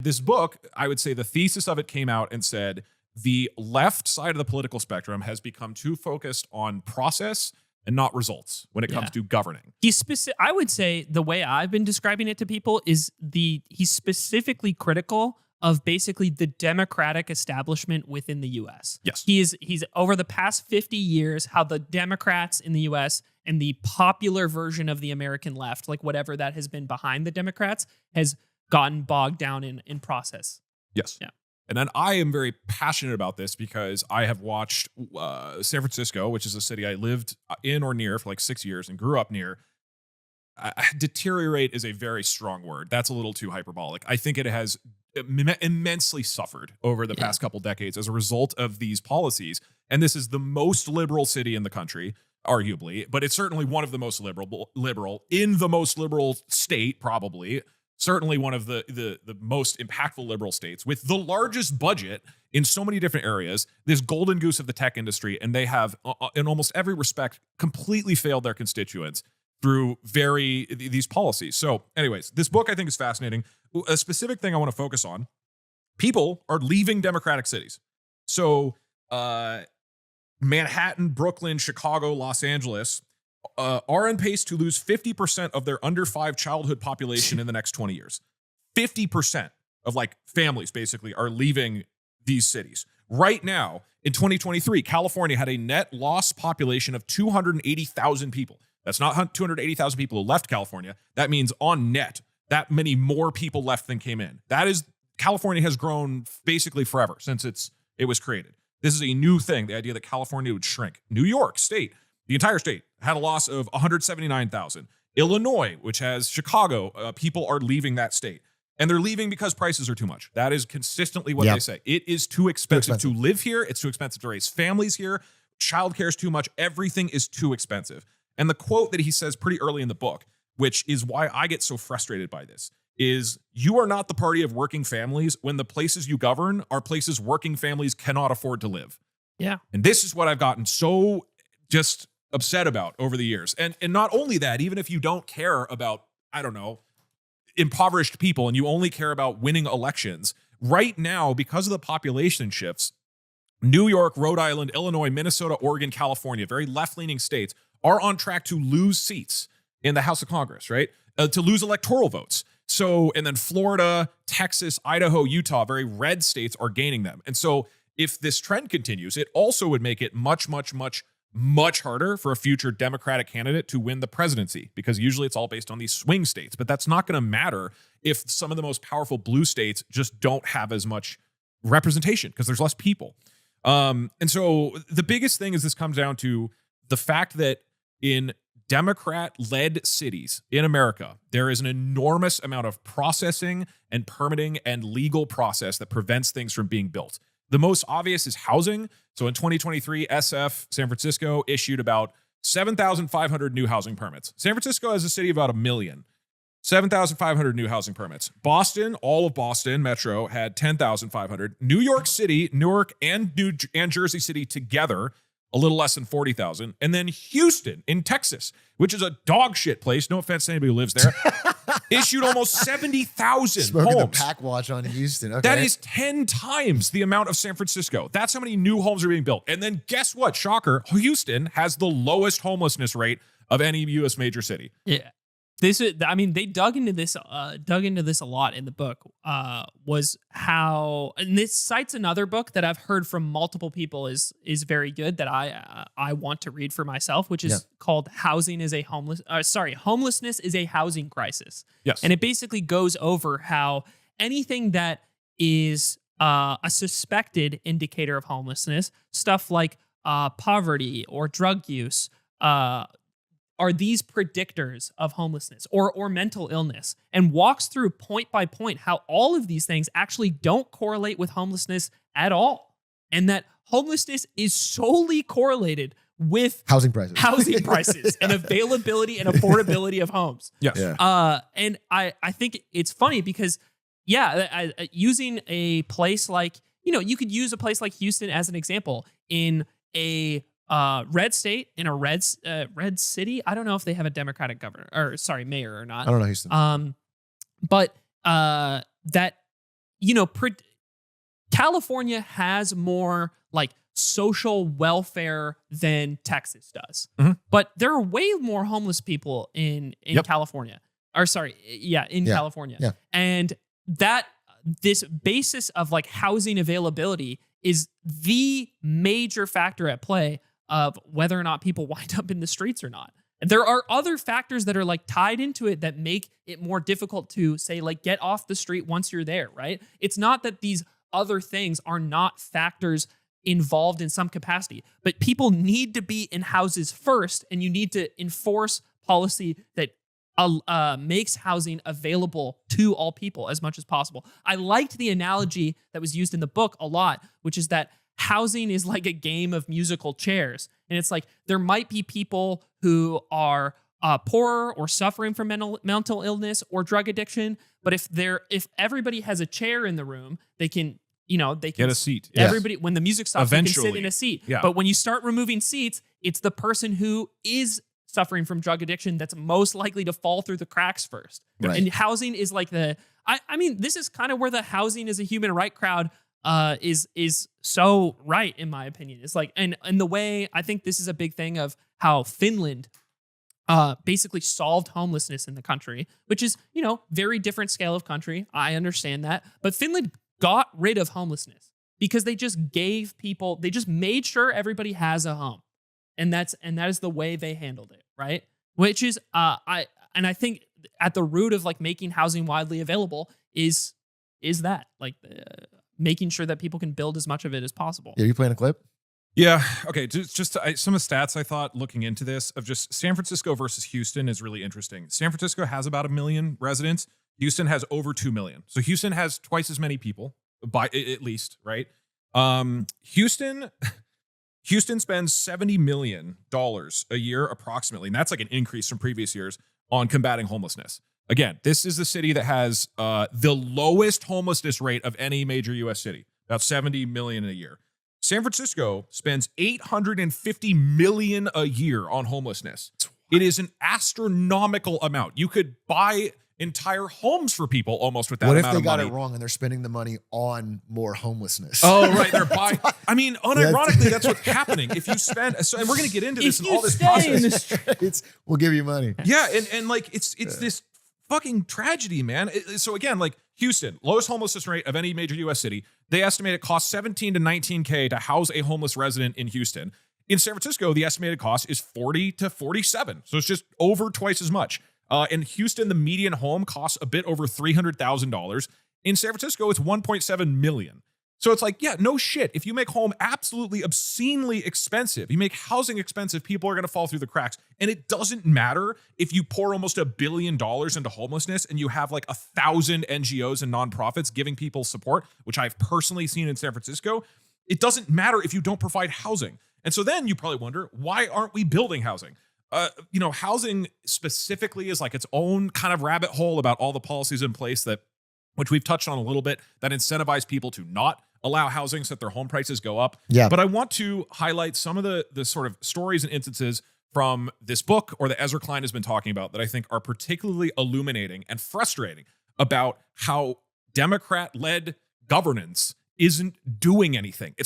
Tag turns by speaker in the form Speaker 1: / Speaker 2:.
Speaker 1: This book, I would say the thesis of it came out and said the left side of the political spectrum has become too focused on process and not results when it comes to governing.
Speaker 2: I would say the way I've been describing it to people is he's specifically critical of basically the democratic establishment within the US.
Speaker 1: Yes.
Speaker 2: He's over the past 50 years, how the Democrats in the US and the popular version of the American left, like whatever that has been behind the Democrats, has gotten bogged down in process.
Speaker 1: Yes.
Speaker 2: Yeah.
Speaker 1: And then I am very passionate about this because I have watched San Francisco, which is a city I lived in or near for like 6 years and grew up near. Deteriorate is a very strong word. That's a little too hyperbolic. I think it has immensely suffered over the past couple decades as a result of these policies. And this is the most liberal city in the country, arguably, but it's certainly one of the most liberal in the most liberal state, probably. Certainly one of the most impactful liberal states with the largest budget in so many different areas, this golden goose of the tech industry, and they have, in almost every respect, completely failed their constituents through these policies. So anyways, this book I think is fascinating. A specific thing I want to focus on, people are leaving democratic cities. So Manhattan, Brooklyn, Chicago, Los Angeles, are on pace to lose 50% of their under 5 childhood population in the next 20 years. 50% of like families basically are leaving these cities. Right now, in 2023, California had a net loss population of 280,000 people. That's not 280,000 people who left California. That means on net, that many more people left than came in. California has grown basically forever since it was created. This is a new thing, the idea that California would shrink. New York State, the entire state, had a loss of 179,000. Illinois, which has Chicago, people are leaving that state. And they're leaving because prices are too much. That is consistently what they say. It is too expensive to live here. It's too expensive to raise families here. Childcare is too much. Everything is too expensive. And the quote that he says pretty early in the book, which is why I get so frustrated by this, is you are not the party of working families when the places you govern are places working families cannot afford to live.
Speaker 2: Yeah.
Speaker 1: And this is what I've gotten so just upset about over the years. And not only that, even if you don't care about, I don't know, impoverished people and you only care about winning elections, right now, because of the population shifts, New York, Rhode Island, Illinois, Minnesota, Oregon, California, very left-leaning states, are on track to lose seats in the House of Congress, right? To lose electoral votes. So, and then Florida, Texas, Idaho, Utah, very red states are gaining them. And so if this trend continues, it also would make it much, much, much, much harder for a future Democratic candidate to win the presidency, because usually it's all based on these swing states. But that's not going to matter if some of the most powerful blue states just don't have as much representation because there's less people. And so the biggest thing is this comes down to the fact that in Democrat-led cities in America, there is an enormous amount of processing and permitting and legal process that prevents things from being built. The most obvious is housing. So in 2023, SF, San Francisco, issued about 7,500 new housing permits. San Francisco has a city of about 1 million. 7,500 new housing permits. Boston, all of Boston Metro had 10,500. New York City, Newark, and Jersey City together, a little less than 40,000. And then Houston in Texas, which is a dog shit place. No offense to anybody who lives there. Issued almost 70,000
Speaker 3: Smoking
Speaker 1: homes.
Speaker 3: the pack watch on Houston. Okay.
Speaker 1: That is 10 times the amount of San Francisco. That's how many new homes are being built. And then guess what? Shocker. Houston has the lowest homelessness rate of any U.S. major city.
Speaker 2: Yeah. They dug into this a lot in the book, was how, and this cites another book that I've heard from multiple people is very good that I want to read for myself, which is called Homelessness is a Housing Crisis.
Speaker 1: Yes.
Speaker 2: And it basically goes over how anything that is a suspected indicator of homelessness, stuff like poverty or drug use, are these predictors of homelessness or mental illness, and walks through point by point how all of these things actually don't correlate with homelessness at all. And that homelessness is solely correlated with
Speaker 3: housing prices
Speaker 2: and availability and affordability of homes.
Speaker 1: Yes.
Speaker 3: Yeah.
Speaker 2: And I think it's funny because, using a place like, you could use a place like Houston as an example in a red state, in a red city. I don't know if they have a Democratic mayor or not.
Speaker 3: I don't know Houston.
Speaker 2: But that you know, California has more like social welfare than Texas does.
Speaker 1: Mhm.
Speaker 2: But there are way more homeless people in
Speaker 1: Yep.
Speaker 2: California. Or sorry, in
Speaker 3: Yeah.
Speaker 2: California.
Speaker 3: Yeah.
Speaker 2: And this basis of like housing availability is the major factor at play of whether or not people wind up in the streets or not. And there are other factors that are like tied into it that make it more difficult to say like get off the street once you're there, right? It's not that these other things are not factors involved in some capacity, but people need to be in houses first, and you need to enforce policy that makes housing available to all people as much as possible. I liked the analogy that was used in the book a lot, which is that housing is like a game of musical chairs. And it's like there might be people who are poorer or suffering from mental illness or drug addiction, but if everybody has a chair in the room, they can
Speaker 1: Get a seat.
Speaker 2: Everybody, when the music stops, they can sit
Speaker 1: Eventually.
Speaker 2: in a seat.
Speaker 1: Yeah.
Speaker 2: But when you start removing seats, it's the person who is suffering from drug addiction that's most likely to fall through the cracks first.
Speaker 3: Right.
Speaker 2: And housing is like I mean, this is kind of where the housing as a human right crowd is so right, in my opinion. It's like, and the way I think this is a big thing of how Finland basically solved homelessness in the country, which is, very different scale of country. I understand that. But Finland got rid of homelessness because they just they just made sure everybody has a home. And that is the way they handled it, right? Which is I think at the root of like making housing widely available is that like making sure that people can build as much of it as possible.
Speaker 3: Yeah, you playing a clip?
Speaker 1: Yeah. Okay. Just some of the stats I thought looking into this of just San Francisco versus Houston is really interesting. San Francisco has about 1 million residents. Houston has over 2 million. So Houston has twice as many people by at least, right? Houston spends $70 million a year approximately. And that's like an increase from previous years on combating homelessness. Again, this is the city that has the lowest homelessness rate of any major US city, about 70 million a year. San Francisco spends $850 million a year on homelessness. It is an astronomical amount. You could buy entire homes for people almost with that
Speaker 3: What if
Speaker 1: amount
Speaker 3: they
Speaker 1: of
Speaker 3: got
Speaker 1: money.
Speaker 3: it wrong and they're spending the money on more homelessness?
Speaker 1: Oh, right. They're buying. I mean, unironically, that's what's happening. If you spend, and we're going to get into this
Speaker 2: If
Speaker 1: and all
Speaker 2: you
Speaker 1: this
Speaker 2: stay in
Speaker 1: process.
Speaker 2: the
Speaker 3: We'll give you money.
Speaker 1: Yeah, and like it's this fucking tragedy, man. So again, like Houston, lowest homelessness rate of any major US city. They estimate it costs 17 to 19K to house a homeless resident in Houston. In San Francisco, the estimated cost is 40 to 47. So it's just over twice as much. In Houston, the median home costs a bit over $300,000. In San Francisco, it's 1.7 million. So it's like, yeah, no shit. If you make home absolutely obscenely expensive, you make housing expensive, people are going to fall through the cracks. And it doesn't matter if you pour almost $1 billion into homelessness and you have like 1,000 NGOs and nonprofits giving people support, which I've personally seen in San Francisco. It doesn't matter if you don't provide housing. And so then you probably wonder, why aren't we building housing? Housing specifically is like its own kind of rabbit hole about all the policies in place which we've touched on a little bit, that incentivize people to not allow housing so that their home prices go up.
Speaker 3: Yeah.
Speaker 1: But I want to highlight some of the sort of stories and instances from this book or that Ezra Klein has been talking about that I think are particularly illuminating and frustrating about how Democrat-led governance isn't doing anything.